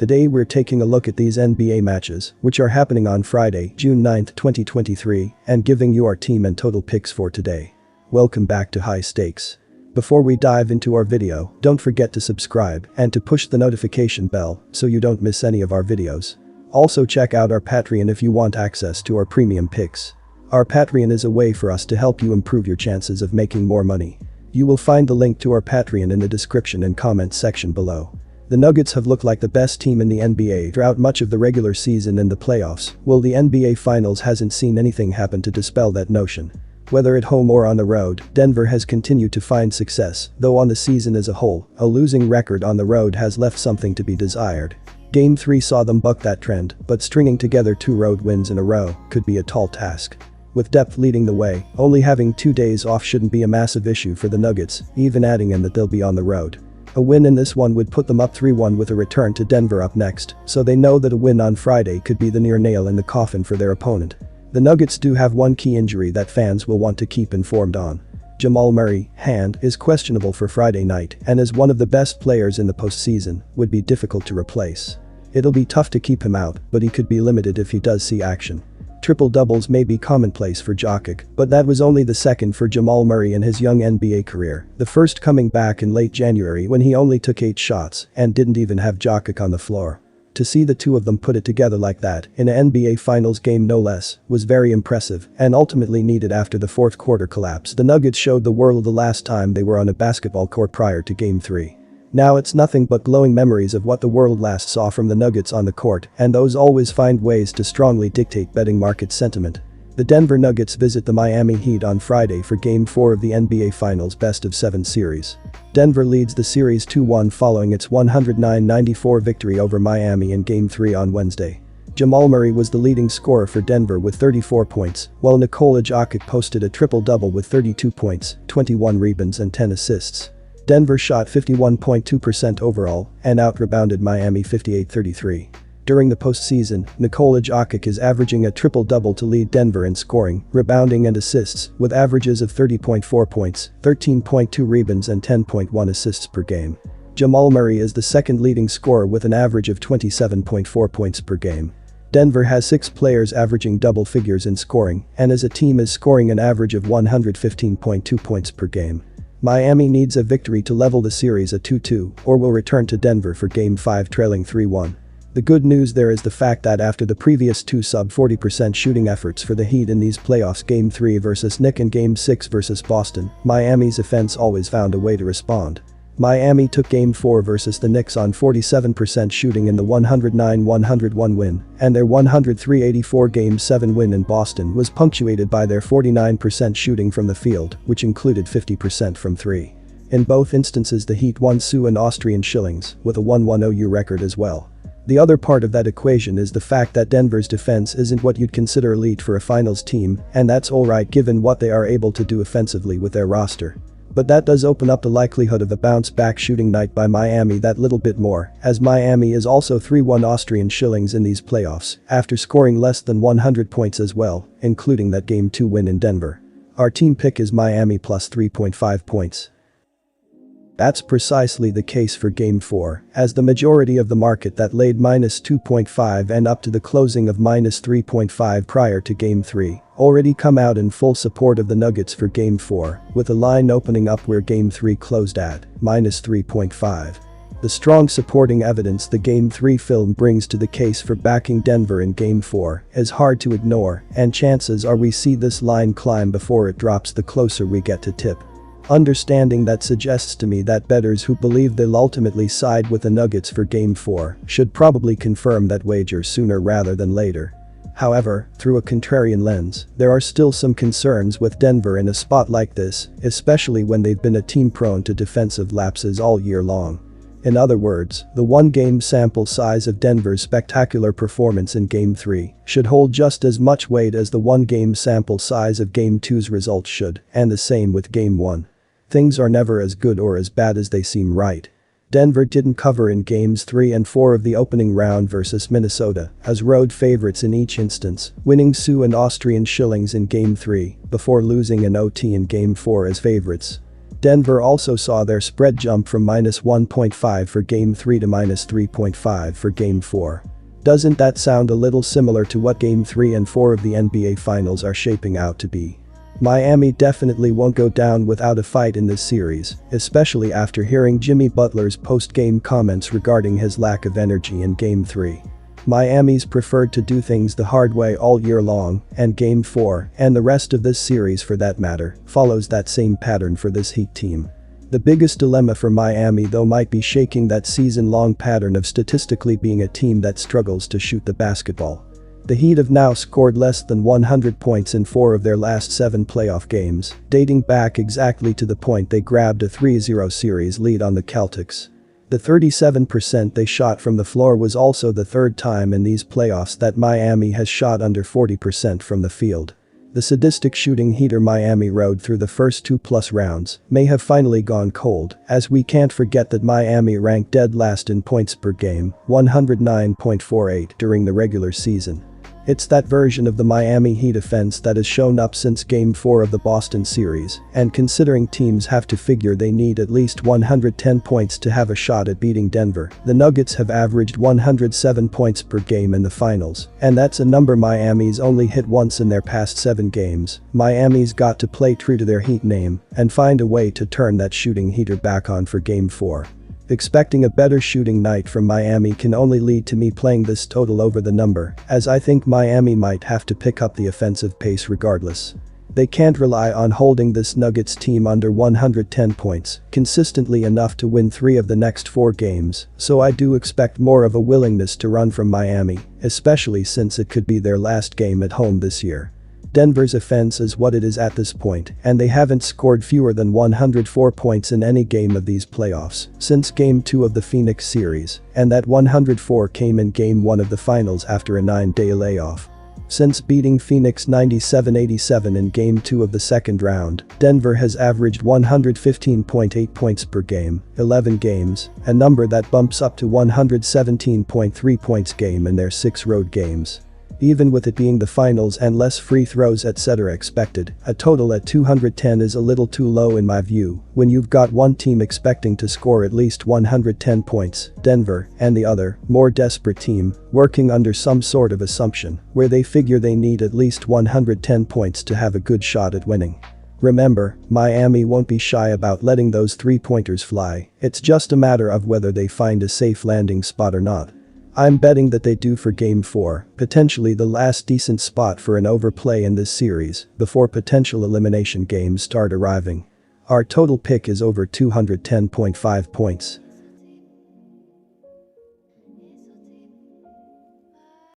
Today we're taking a look at these NBA matches, which are happening on Friday, June 9, 2023, and giving you our team and total picks for today. Welcome back to High Stakes. Before we dive into our video, don't forget to subscribe and to push the notification bell so you don't miss any of our videos. Also check out our Patreon if you want access to our premium picks. Our Patreon is a way for us to help you improve your chances of making more money. You will find the link to our Patreon in the description and comment section below. The Nuggets have looked like the best team in the NBA throughout much of the regular season and the playoffs, while the NBA Finals hasn't seen anything happen to dispel that notion. Whether at home or on the road, Denver has continued to find success, though on the season as a whole, a losing record on the road has left something to be desired. Game 3 saw them buck that trend, but stringing together 2 road wins in a row could be a tall task. With depth leading the way, only having 2 days off shouldn't be a massive issue for the Nuggets, even adding in that they'll be on the road. A win in this one would put them up 3-1 with a return to Denver up next, so they know that a win on Friday could be the near nail in the coffin for their opponent. The Nuggets do have one key injury that fans will want to keep informed on. Jamal Murray, hand, is questionable for Friday night and is one of the best players in the postseason, would be difficult to replace. It'll be tough to keep him out, but he could be limited if he does see action. Triple-doubles may be commonplace for Jokic, but that was only the second for Jamal Murray in his young NBA career, the first coming back in late January when he only took 8 shots and didn't even have Jokic on the floor. To see the two of them put it together like that, in an NBA Finals game no less, was very impressive and ultimately needed after the fourth quarter collapse the Nuggets showed the world the last time they were on a basketball court prior to Game 3. Now it's nothing but glowing memories of what the world last saw from the Nuggets on the court, and those always find ways to strongly dictate betting market sentiment. The Denver Nuggets visit the Miami Heat on Friday for Game 4 of the NBA Finals best-of-7 series. Denver leads the series 2-1 following its 109-94 victory over Miami in Game 3 on Wednesday. Jamal Murray was the leading scorer for Denver with 34 points, while Nikola Jokic posted a triple-double with 32 points, 21 rebounds and 10 assists. Denver shot 51.2% overall and out-rebounded Miami 58-33. During the postseason, Nikola Jokic is averaging a triple-double to lead Denver in scoring, rebounding and assists, with averages of 30.4 points, 13.2 rebounds and 10.1 assists per game. Jamal Murray is the second leading scorer with an average of 27.4 points per game. Denver has 6 players averaging double figures in scoring, and as a team is scoring an average of 115.2 points per game. Miami needs a victory to level the series at 2-2 or will return to Denver for Game 5 trailing 3-1. The good news there is the fact that after the previous 2 sub-40% shooting efforts for the Heat in these playoffs, Game 3 versus Knicks and Game 6 versus Boston, Miami's offense always found a way to respond. Miami took Game 4 versus the Knicks on 47% shooting in the 109-101 win, and their 103-84 Game 7 win in Boston was punctuated by their 49% shooting from the field, which included 50% from 3. In both instances the Heat won SU and Austrian shillings, with a 1-1 OU record as well. The other part of that equation is the fact that Denver's defense isn't what you'd consider elite for a finals team, and that's alright given what they are able to do offensively with their roster. But that does open up the likelihood of a bounce-back shooting night by Miami that little bit more, as Miami is also 3-1 Austrian shillings in these playoffs, after scoring less than 100 points as well, including that Game 2 win in Denver. Our team pick is Miami plus 3.5 points. That's precisely the case for Game 4, as the majority of the market that laid minus 2.5 and up to the closing of minus 3.5 prior to Game 3 already come out in full support of the Nuggets for Game 4, with the line opening up where Game 3 closed at, minus 3.5. The strong supporting evidence the Game 3 film brings to the case for backing Denver in Game 4 is hard to ignore, and chances are we see this line climb before it drops the closer we get to tip. Understanding that suggests to me that bettors who believe they'll ultimately side with the Nuggets for Game 4 should probably confirm that wager sooner rather than later. However, through a contrarian lens, there are still some concerns with Denver in a spot like this, especially when they've been a team prone to defensive lapses all year long. In other words, the one-game sample size of Denver's spectacular performance in Game 3 should hold just as much weight as the one-game sample size of Game 2's results should, and the same with Game 1. Things are never as good or as bad as they seem, right? Denver didn't cover in Games 3 and 4 of the opening round versus Minnesota, as road favorites in each instance, winning SU and Austrian shillings in Game 3, before losing an OT in Game 4 as favorites. Denver also saw their spread jump from -1.5 for Game 3 to -3.5 for Game 4. Doesn't that sound a little similar to what Game 3 and 4 of the NBA Finals are shaping out to be? Miami definitely won't go down without a fight in this series, especially after hearing Jimmy Butler's post-game comments regarding his lack of energy in Game 3. Miami's preferred to do things the hard way all year long, and Game 4, and the rest of this series for that matter, follows that same pattern for this Heat team. The biggest dilemma for Miami though might be shaking that season-long pattern of statistically being a team that struggles to shoot the basketball. The Heat have now scored less than 100 points in 4 of their last 7 playoff games, dating back exactly to the point they grabbed a 3-0 series lead on the Celtics. The 37% they shot from the floor was also the third time in these playoffs that Miami has shot under 40% from the field. The sadistic shooting heater Miami rode through the first 2+ rounds may have finally gone cold, as we can't forget that Miami ranked dead last in points per game, 109.48 during the regular season. It's that version of the Miami Heat offense that has shown up since Game 4 of the Boston series, and considering teams have to figure they need at least 110 points to have a shot at beating Denver, the Nuggets have averaged 107 points per game in the finals, and that's a number Miami's only hit once in their past 7 games. Miami's got to play true to their Heat name and find a way to turn that shooting heater back on for Game 4. Expecting a better shooting night from Miami can only lead to me playing this total over the number, as I think Miami might have to pick up the offensive pace regardless. They can't rely on holding this Nuggets team under 110 points consistently enough to win 3 of the next 4 games, so I do expect more of a willingness to run from Miami, especially since it could be their last game at home this year. Denver's offense is what it is at this point, and they haven't scored fewer than 104 points in any game of these playoffs since Game 2 of the Phoenix series, and that 104 came in Game 1 of the finals after a 9-day layoff. Since beating Phoenix 97-87 in Game 2 of the second round, Denver has averaged 115.8 points per game, 11 games, a number that bumps up to 117.3 points game in their 6 road games. Even with it being the finals and less free throws etc. expected, a total at 210 is a little too low in my view when you've got one team expecting to score at least 110 points, Denver, and the other, more desperate team, working under some sort of assumption where they figure they need at least 110 points to have a good shot at winning. Remember, Miami won't be shy about letting those 3-pointers fly, it's just a matter of whether they find a safe landing spot or not. I'm betting that they do for Game 4, potentially the last decent spot for an overplay in this series, before potential elimination games start arriving. Our total pick is over 210.5 points.